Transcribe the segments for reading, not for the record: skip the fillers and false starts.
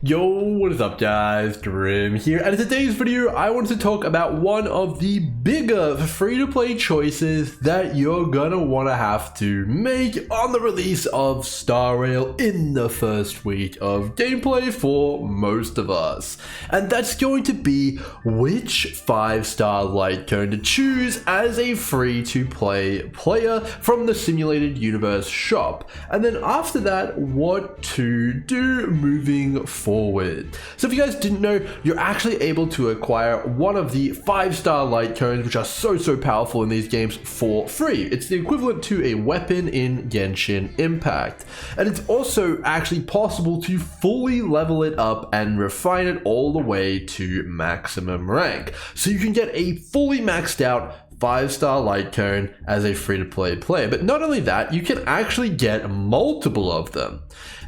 Yo, what is up guys, Grim here, and in today's video I want to talk about one of the bigger free-to-play choices that you're gonna want to have to make on the release of Star Rail in the first week of gameplay for most of us. And that's going to be which 5-star light cone to choose as a free-to-play player from the Simulated Universe shop, and then after that what to do moving forward. So if you guys didn't know, you're actually able to acquire one of the 5-star light cones, which are so powerful in these games, for free. It's the equivalent to a weapon in Genshin Impact. And it's also actually possible to fully level it up and refine it all the way to maximum rank. So you can get a fully maxed out 5-star light cone as a free-to-play player. But not only that, you can actually get multiple of them.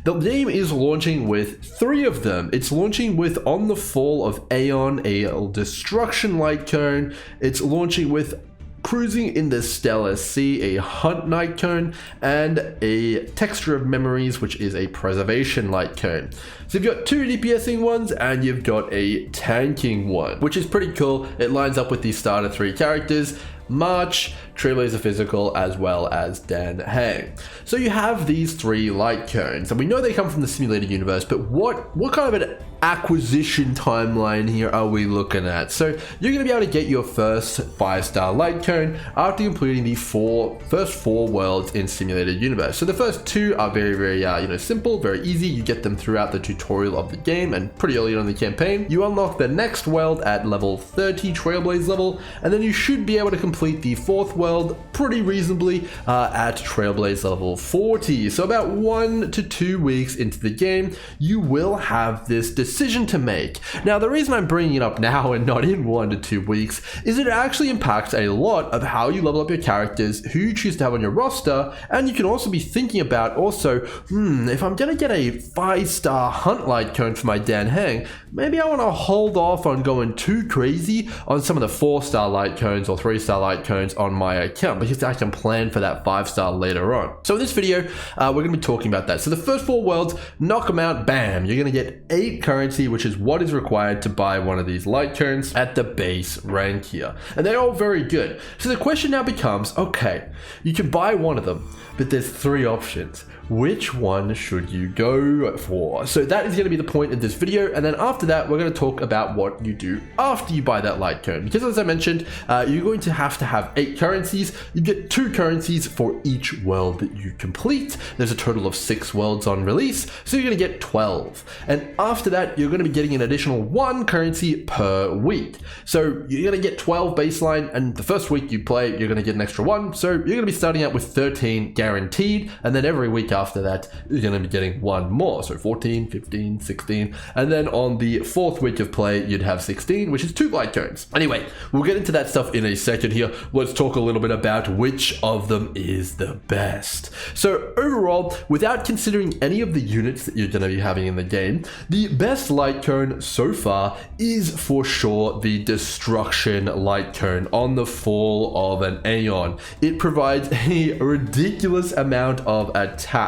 The game is launching with 3 of them. It's launching with On the Fall of Aeon, a destruction light cone. It's launching with Cruising in the Stellar Sea, a hunt light cone, and a Texture of Memories, which is a preservation light cone. So you've got 2 DPSing ones and you've got a tanking one, which is pretty cool. It lines up with the starter 3 characters, March, Trailblazer Physical, as well as Dan Heng. So you have these 3 light cones, and we know they come from the Simulated Universe, but what kind of an acquisition timeline here are we looking at? So you're going to be able to get your first 5-star light cone after completing the first 4 worlds in Simulated Universe. So the first 2 are very simple, very easy. You get them throughout the tutorial of the game and pretty early on in the campaign. You unlock the next world at level 30, Trailblaze level, and then you should be able to complete the 4th world pretty reasonably at Trailblaze level 40. So about 1 to 2 weeks into the game, you will have this decision to make. Now, the reason I'm bringing it up now and not in 1 to 2 weeks is it actually impacts a lot of how you level up your characters, who you choose to have on your roster, and you can also be thinking about if I'm gonna get a 5-star hunt light cone for my Dan Heng, maybe I want to hold off on going too crazy on some of the 4-star light cones or 3-star light cones on my account, because I can plan for that 5-star later on. So in this video, we're going to be talking about that. So the first 4 worlds, knock them out, bam, you're going to get 8 currency, which is what is required to buy one of these light cones at the base rank here. And they're all very good. So the question now becomes, okay, you can buy one of them, but there's 3 options. Which one should you go for? So that is going to be the point of this video, and then after that we're going to talk about what you do after you buy that light cone, because as I mentioned, you're going to have 8 currencies. You get 2 currencies for each world that you complete. There's a total of 6 worlds on release, so you're going to get 12, and after that you're going to be getting an additional 1 currency per week. So you're going to get 12 baseline, and the first week you play you're going to get an extra 1, so you're going to be starting out with 13 guaranteed, and then every week after that you're going to be getting 1 more, so 14, 15, 16, and then on the 4th week of play you'd have 16, which is 2 light cones. Anyway, we'll get into that stuff in a second here. Let's talk a little bit about which of them is the best. So overall, without considering any of the units that you're going to be having in the game, the best light cone so far is for sure the Destruction light cone On the Fall of an Aeon. It provides a ridiculous amount of attack.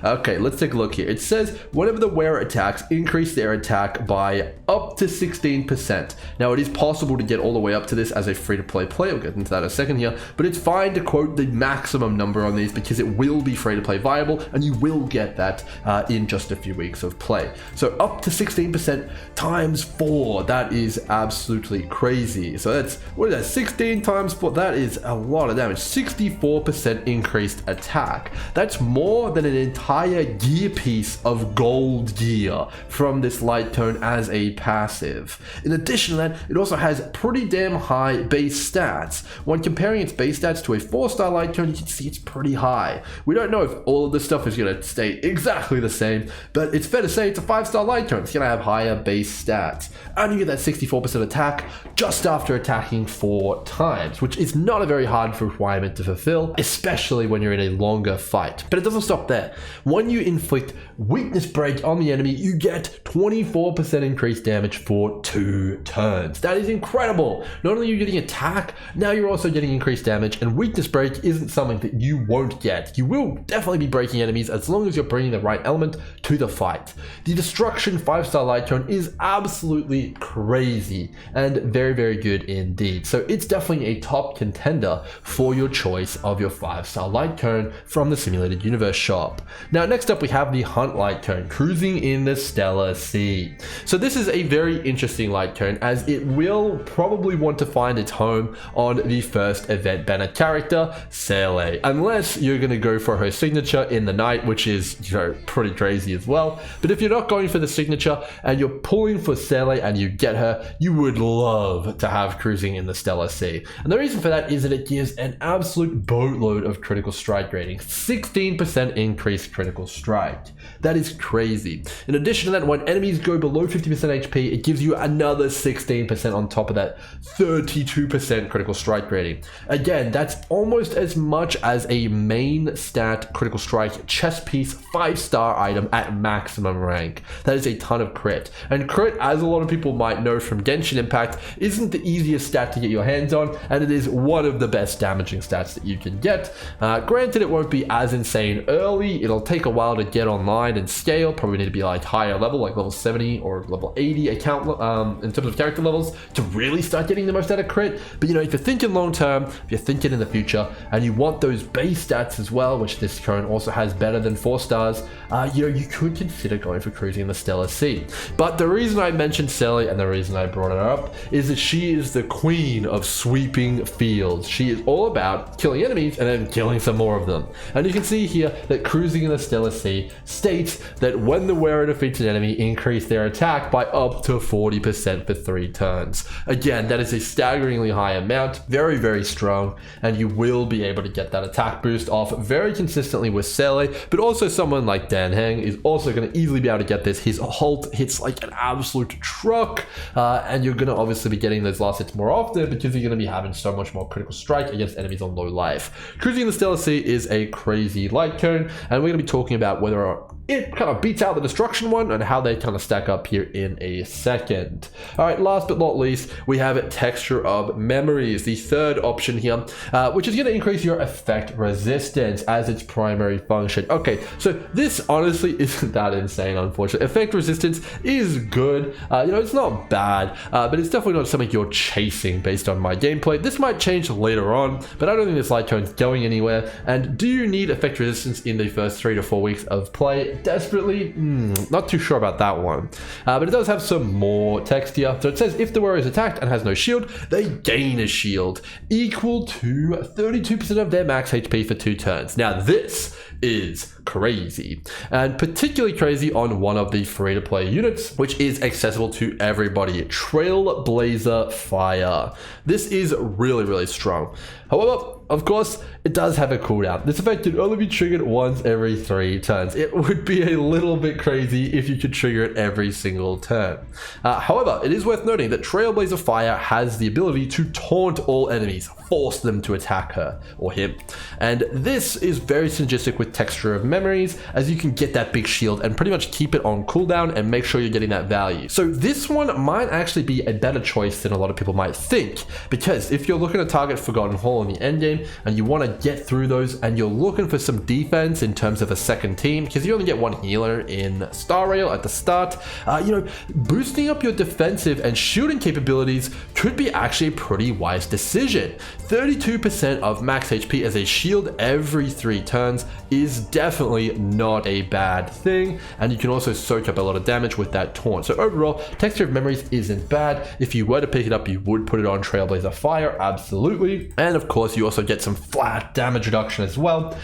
Okay, let's take a look here. It says whenever the wearer attacks, increase their attack by up to 16%. Now, it is possible to get all the way up to this as a free-to-play player. We'll get into that in a second here, but it's fine to quote the maximum number on these because it will be free-to-play viable, and you will get that in just a few weeks of play. So up to 16% times 4. That is absolutely crazy. So that's, what is that, 16 times 4? That is a lot of damage. 64% increased attack. That's more than an entire gear piece of gold gear from this light cone as a passive. In addition to that, it also has pretty damn high base stats. When comparing its base stats to a 4-star light cone, you can see it's pretty high. We don't know if all of this stuff is going to stay exactly the same, but it's fair to say it's a 5-star light cone. It's going to have higher base stats. And you get that 64% attack just after attacking 4 times, which is not a very hard requirement to fulfill, especially when you're in a longer fight. But it doesn't stop there. When you inflict weakness break on the enemy, you get 24% increased damage for 2 turns. That is incredible. Not only are you getting attack, now you're also getting increased damage, and weakness break isn't something that you won't get. You will definitely be breaking enemies as long as you're bringing the right element to the fight. The destruction 5-star light cone is absolutely crazy and very, very good indeed. So it's definitely a top contender for your choice of your 5-star light cone from the Simulated Universe shop. Now, next up we have the Hunt light cone, cruising in the Stellar Sea. So this is a very interesting light cone, as it will probably want to find its home on the first event banner character, Sele, unless you're going to go for her signature in the night, which is, pretty crazy as well. But if you're not going for the signature and you're pulling for Sele and you get her, you would love to have cruising in the Stellar Sea. And the reason for that is that it gives an absolute boatload of critical strike rating, 16% increased critical strike. That is crazy. In addition to that, when enemies go below 50% HP, it gives you another 16% on top of that, 32% critical strike rating. Again, that's almost as much as a main stat critical strike chest piece 5-star item at maximum rank. That is a ton of crit. And crit, as a lot of people might know from Genshin Impact, isn't the easiest stat to get your hands on, and it is one of the best damaging stats that you can get. Granted, it won't be as insane early. It'll take a while to get online and scale. Probably need to be like higher level, like level 70 or level 80 account in terms of character levels to really start getting the most out of crit. But if you're thinking long term, if you're thinking in the future, and you want those base stats as well, which this cone also has better than 4 stars, you could consider going for cruising in the Stellar Sea. But the reason I mentioned Sele and the reason I brought her up is that she is the queen of sweeping fields. She is all about killing enemies and then killing some more of them. And you can see here that cruising in the Stellar Sea states that when the wearer defeats an enemy, increase their attack by up to 40% for 3 turns. Again, that is a staggeringly high amount, very, very strong, and you will be able to get that attack boost off very consistently with Sele, but also someone like Dan Heng is also going to easily be able to get this. His ult hits like an absolute truck, and you're going to obviously be getting those last hits more often because you're going to be having so much more critical strike against enemies on low life. Cruising in the Stellar Sea is a crazy light cone, and we're going to be talking about whether it kind of beats out the destruction one and how they kind of stack up here in a second. All right, last but not least, we have Texture of Memories, the third option here, which is going to increase your effect resistance as its primary function. Okay, so this honestly isn't that insane, unfortunately. Effect resistance is good. It's not bad, but it's definitely not something you're chasing based on my gameplay. This might change later on, but I don't think this light cone's going anywhere. And do you need effect resistance in the first 3 to 4 weeks of play? Desperately? Not too sure about that one. But it does have some more text here. So it says if the wearer is attacked and has no shield, they gain a shield equal to 32% of their max HP for 2 turns. Now this is crazy, and particularly crazy on one of the free-to-play units, which is accessible to everybody, Trailblazer Fire. This is really, really strong. However, of course, it does have a cooldown. This effect can only be triggered once every 3 turns. It would be a little bit crazy if you could trigger it every single turn. However, it is worth noting that Trailblazer Fire has the ability to taunt all enemies, force them to attack her or him. And this is very synergistic with Texture of Memories, as you can get that big shield and pretty much keep it on cooldown and make sure you're getting that value. So this one might actually be a better choice than a lot of people might think, because if you're looking to target Forgotten Hall in the endgame and you want to get through those and you're looking for some defense in terms of a second team, because you only get 1 healer in Star Rail at the start, boosting up your defensive and shielding capabilities could be actually a pretty wise decision. 32% of max HP as a shield every 3 turns is definitely not a bad thing, and you can also soak up a lot of damage with that taunt. So overall, Texture of Memories isn't bad. If you were to pick it up, you would put it on Trailblazer Fire, absolutely. And of course, you also get some flat damage reduction as well,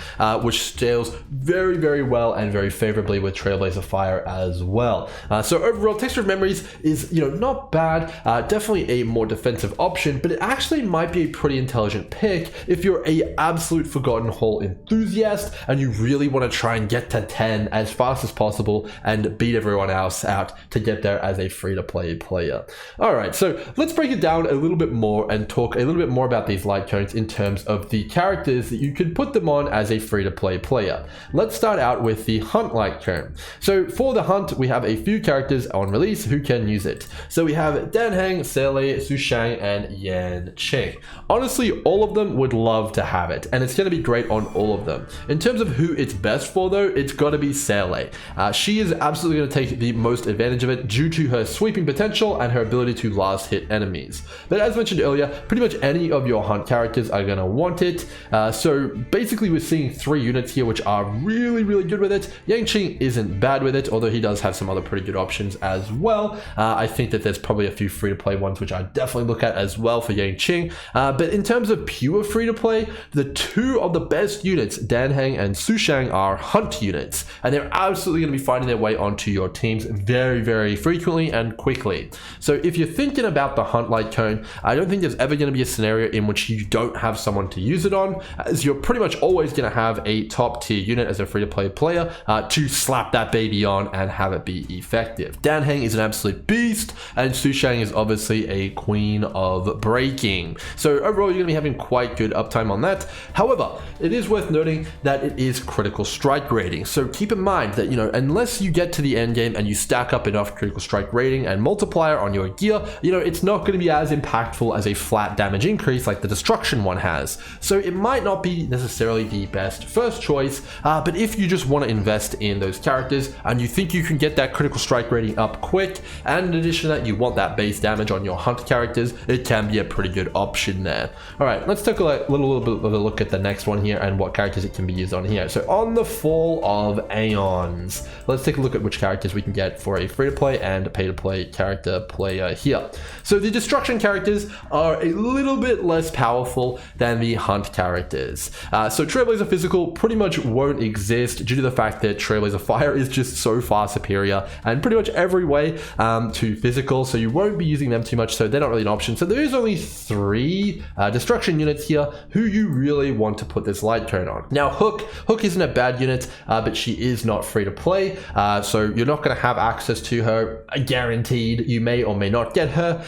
which scales very, very well and very favorably with Trailblazer Fire as well. So overall, Texture of Memories is, not bad, definitely a more defensive option, but it actually might be a pretty intelligent pick if you're a absolute Forgotten Hall enthusiast and you really want to try and get to 10 as fast as possible and beat everyone else out to get there as a free-to-play player. All right, so let's break it down a little bit more and talk a little bit more about these light cones in terms of the characters that you could put them on as a free-to-play player. Let's start out with the Hunt light cone. So for the Hunt, we have a few characters on release who can use it. So we have Danheng, Seilei, Sushang, and Yan Qing. Honestly, all of them would love to have it, and it's going to be great on all of them. In terms of who it's best for though, it's got to be Seilei. She is absolutely going to take the most advantage of it due to her sweeping potential and her ability to last hit enemies. But as mentioned earlier, pretty much any of your Hunt characters are going to want it. So basically we're seeing 3 units here which are really good with it. Yan Qing isn't bad with it, although he does have some other pretty good options as well. I think that there's probably a few free-to-play ones which I definitely look at as well for Yan Qing. But in terms of pure free-to-play, the 2 of the best units, Danheng and Sushang, are Hunt units, and they're absolutely going to be finding their way onto your teams very frequently and quickly. So if you're thinking about the Hunt light cone, I don't think there's ever going to be a scenario in which you don't have someone to use it on, as you're pretty much always going to have a top tier unit as a free-to-play player to slap that baby on and have it be effective. Danheng is an absolute beast, and Sushang is obviously a queen of breaking. So overall, you're going to be having quite good uptime on that. However, it is worth noting that it is critical strike rating. So keep in mind that, unless you get to the end game and you stack up enough critical strike rating and multiplier on your gear, it's not going to be as impactful as a flat damage increase like the destruction one has. So it might not be necessarily the best first choice, but if you just want to invest in those characters and you think you can get that critical strike rating up quick, and in addition to that you want that base damage on your Hunt characters, it can be a pretty good option there. Alright, let's take a little bit of a look at the next one here and what characters it can be used on here. So on the fall of Aeons, let's take a look at which characters we can get for a free-to-play and pay-to-play character player here. So the destruction characters are a little bit less powerful than the Hunt characters. So Trailblazer Physical pretty much won't exist due to the fact that Trailblazer Fire is just so far superior and pretty much every way to Physical, so you won't be using them too much, so they're not really an option. So there is only 3 destruction units here who you really want to put this light cone on. Now Hook isn't a bad unit, but she is not free to play, so you're not going to have access to her guaranteed. You may or may not get her,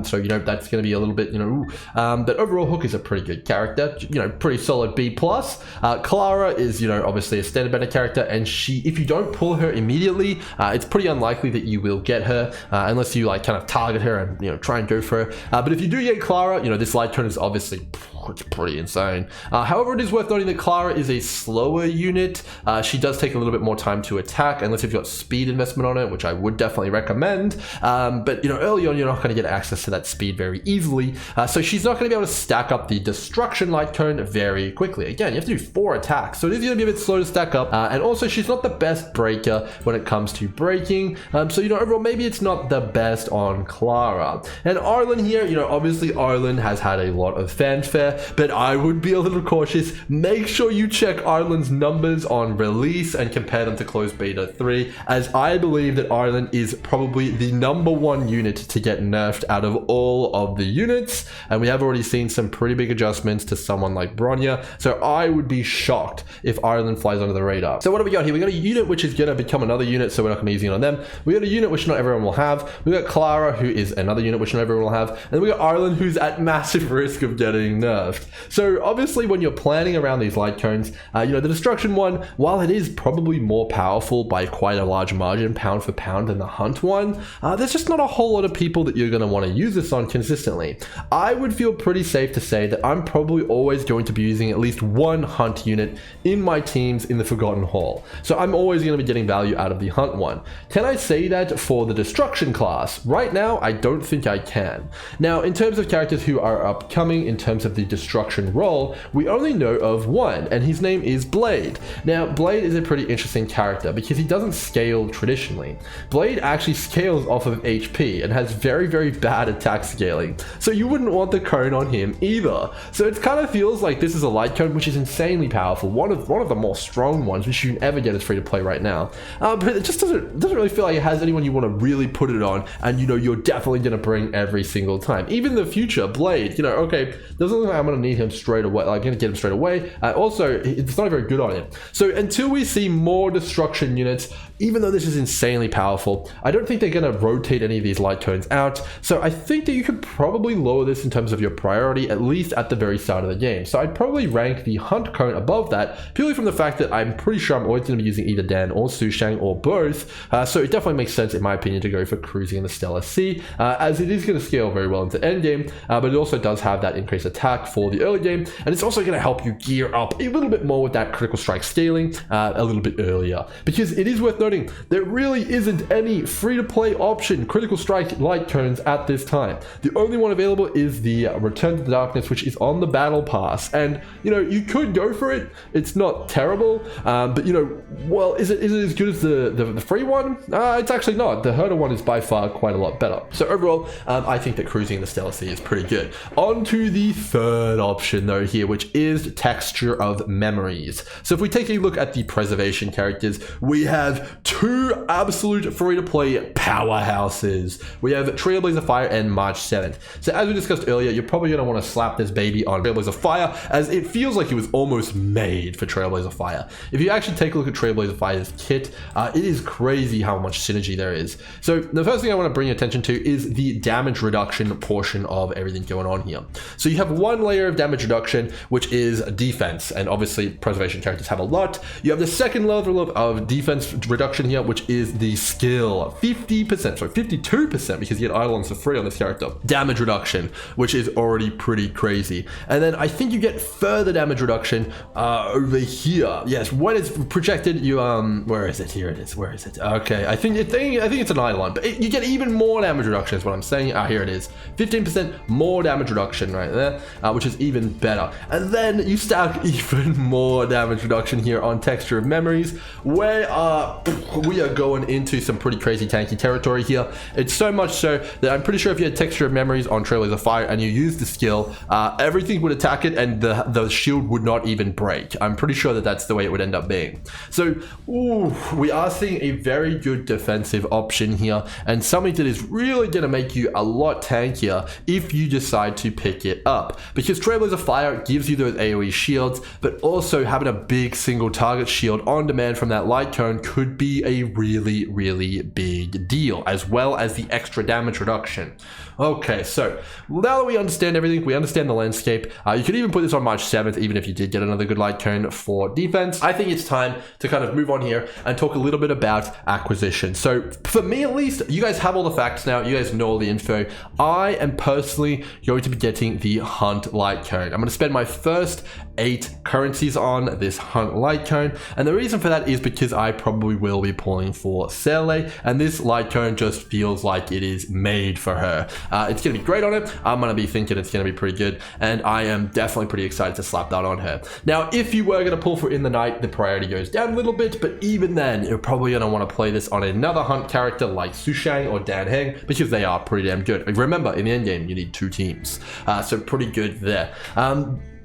so that's going to be a little bit but overall Hook is a pretty good character, pretty solid B+. Clara is obviously a standard better character, and if you don't pull her immediately, it's pretty unlikely that you will get her unless you kind of target her and try and go for her. But if you do get Clara, this light cone is obviously pretty insane. However, it is worth noting that Clara is a slower unit. She does take a little bit more time to attack unless you've got speed investment on it, which I would definitely recommend. But early on you're not going to get access to that speed very easily, so she's not going to be able to stack up the destruction light cone very quickly. Again, you have to do 4 attacks, so it is going to be a bit slow to stack up, and also she's not the best breaker when it comes to breaking, so overall maybe it's not the best on Clara. And Arlen here, obviously Arlen has had a lot of fanfare, but I would be a little cautious. Make sure you check Arlen's numbers on release and compare them to closed beta 3, as I believe that Arlen is probably the #1 unit to get nerfed out of all of the units, and we have already seen some pretty big adjustments to someone like Bronya, so I would be shocked if Arlen flies under the radar. So what do we got here? We got a unit which is going to become another unit, so we're not going to be using it on them. We got a unit which not everyone will have. We got Clara, who is another unit which not everyone will have, and then we got Arlen, who's at massive risk of getting nerfed. So obviously when you're planning around these light cones, the destruction one, while it is probably more powerful by quite a large margin pound for pound than the Hunt one, there's just not a whole lot of people that you're going to want to use this on consistently. I would feel pretty safe to say that I'm probably always going to be using at least 1 Hunt unit in my teams in the Forgotten Hall, so I'm always going to be getting value out of the Hunt one. Can I say that for the destruction class? Right now I don't think I can. Now in terms of characters who are upcoming in terms of the destruction role, we only know of 1, and his name is Blade. Now Blade is a pretty interesting character because he doesn't scale traditionally. Blade actually scales off of HP and has very bad attack scaling, so you wouldn't want the cone on him either. So it kind of feels like this is a light cone which is insanely powerful, one of the more strong ones which you can ever get as free to play right now, but it just doesn't really feel like it has anyone you want to really put it on and you're definitely going to bring every single time. Even the future Blade, okay, doesn't look like I'm going to need him straight away, like I'm going to get him straight away. Also, it's not very good on him. So until we see more destruction units, even though this is insanely powerful, I don't think they're going to rotate any of these light tones out. So I think that you could probably lower this in terms of your priority, at least at the very start of the game. So I'd probably rank the Hunt cone above that, purely from the fact that I'm pretty sure I'm always going to be using either Dan or Sushang or both. So it definitely makes sense, in my opinion, to go for cruising in the Stellar Sea, as it is going to scale very well into endgame, but it also does have that increased attack for the early game, and it's also going to help you gear up a little bit more with that critical strike scaling a little bit earlier. Because it is worth noting, there really isn't any free-to-play option critical strike light cones at this time. The only one available is the Return to the Darkness, which is on the battle pass, and you know, you could go for it. It's not terrible, but you know, well, is it as good as the free one? It's actually not. The Herder one is by far quite a lot better. So overall, I think that cruising in the Stellar Sea is pretty good. On to the third option though here, which is Texture of Memories. So if we take a look at the preservation characters, we have two absolute free-to-play powerhouses. We have Trailblazer Fire and March 7th. So as we discussed earlier, you're probably going to want to slap this baby on Trailblazer Fire, as it feels like it was almost made for Trailblazer Fire. If you actually take a look at Trailblazer Fire's kit, it is crazy how much synergy there is. So the first thing I want to bring your attention to is the damage reduction portion of everything going on here. So you have one layer of damage reduction, which is defense, and obviously preservation characters have a lot. You have the second level of defense reduction here, which is the skill, 50%, sorry, 52%, because you get Eidolons for free on this character. Damage reduction, which is already pretty crazy. And then I think you get further damage reduction over here. Yes, when it's projected, you where is it? Here it is. Where is it? Okay, I think it's an Eidolon, but you get even more damage reduction is what I'm saying. Here it is. 15% more damage reduction right there, which is even better. And then you stack even more damage reduction here on Texture of Memories, where we are going into some pretty crazy tanky territory here. It's so much so that I'm pretty sure if you had Texture of Memories on Trailblazer Fire and you use the skill, everything would attack it and the shield would not even break. I'm pretty sure that that's the way it would end up being. So we are seeing a very good defensive option here, and something that is really going to make you a lot tankier if you decide to pick it up, because Trailblazer Fire gives you those AoE shields, but also having a big single target shield on demand from that light cone could be a really big deal, as well as the extra damage reduction. Okay, so now that we understand everything, we understand the landscape, you could even put this on March 7th, even if you did get another good light cone for defense. I think it's time to kind of move on here and talk a little bit about acquisition. So for me at least, you guys have all the facts now, you guys know all the info. I am personally going to be getting the Hunt light cone. I'm going to spend my first 8 currencies on this Hunt light cone, and the reason for that is because I probably will be pulling for Sele, and this light cone just feels like it is made for her. It's going to be great on it. I'm going to be thinking it's going to be pretty good, and I am definitely pretty excited to slap that on her. Now, if you were going to pull for In the Night, the priority goes down a little bit, but even then, you're probably going to want to play this on another Hunt character like Sushang or Dan Heng, because they are pretty damn good. Remember, in the endgame, you need 2 teams, so pretty good there.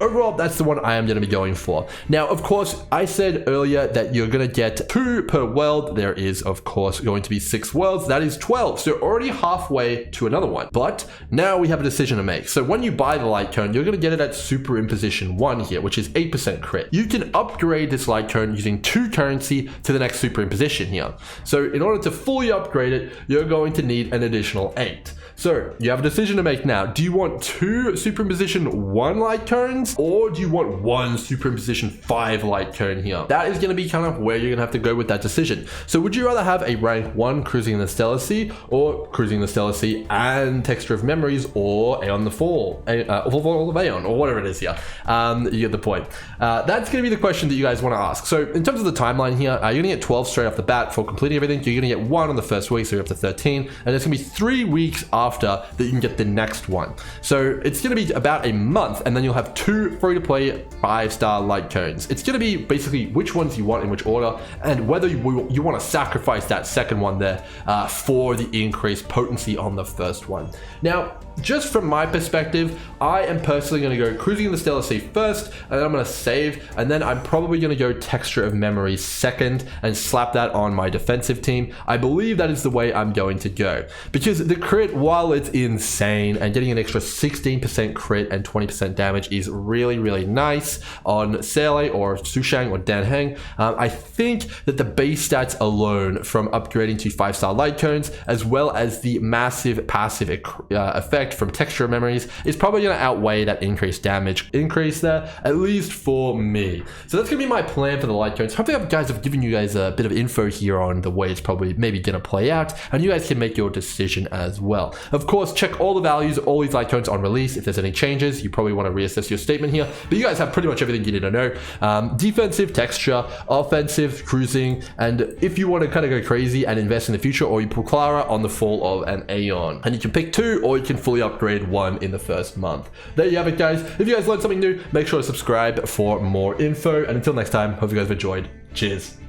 Overall, that's the one I am going to be going for. Now, of course, I said earlier that you're going to get 2 per world. There is, of course, going to be 6 worlds. That is 12. So already halfway to another one. But now we have a decision to make. So when you buy the light cone, you're going to get it at Superimposition 1 here, which is 8% crit. You can upgrade this light cone using 2 currency to the next Superimposition here. So in order to fully upgrade it, you're going to need an additional 8. So you have a decision to make now. Do you want 2 Superimposition 1 light cones, or do you want 1 Superimposition 5 light cone here? That is going to be kind of where you're going to have to go with that decision. So would you rather have a rank 1 Cruising in the Stellar Sea, or Cruising in the Stellar Sea and Texture of Memories, or Aeon the Fall of Aeon, or whatever it is here? You get the point. That's going to be the question that you guys want to ask. So in terms of the timeline here, you're going to get 12 straight off the bat for completing everything. You're going to get 1 on the first week, so you're up to 13, and it's going to be 3 weeks after that you can get the next one. So it's going to be about a month, and then you'll have 2 free-to-play 5-star light cones. It's going to be basically which ones you want in which order, and whether you want to sacrifice that second one there for the increased potency on the first one. Now, just from my perspective, I am personally going to go Cruising in the Stellar Sea first, and then I'm going to save, and then I'm probably going to go Texture of Memories second and slap that on my defensive team. I believe that is the way I'm going to go, because the crit, while while it's insane and getting an extra 16% crit and 20% damage is really, really nice on Sele or Sushang or Danheng, I think that the base stats alone from upgrading to 5-star light cones, as well as the massive passive effect from texture memories, is probably going to outweigh that increased damage increase there, at least for me. So that's going to be my plan for the light cones. Hopefully guys have given you guys a bit of info here on the way it's probably maybe going to play out, and you guys can make your decision as well. Of course, check all the values, all these light cones on release. If there's any changes, you probably want to reassess your statement here, but you guys have pretty much everything you need to know. Defensive, texture, offensive, cruising, and if you want to kind of go crazy and invest in the future, or you put Clara on the fall of an Aeon. And you can pick 2, or you can fully upgrade 1 in the first month. There you have it, guys. If you guys learned something new, make sure to subscribe for more info, and until next time, hope you guys have enjoyed. Cheers.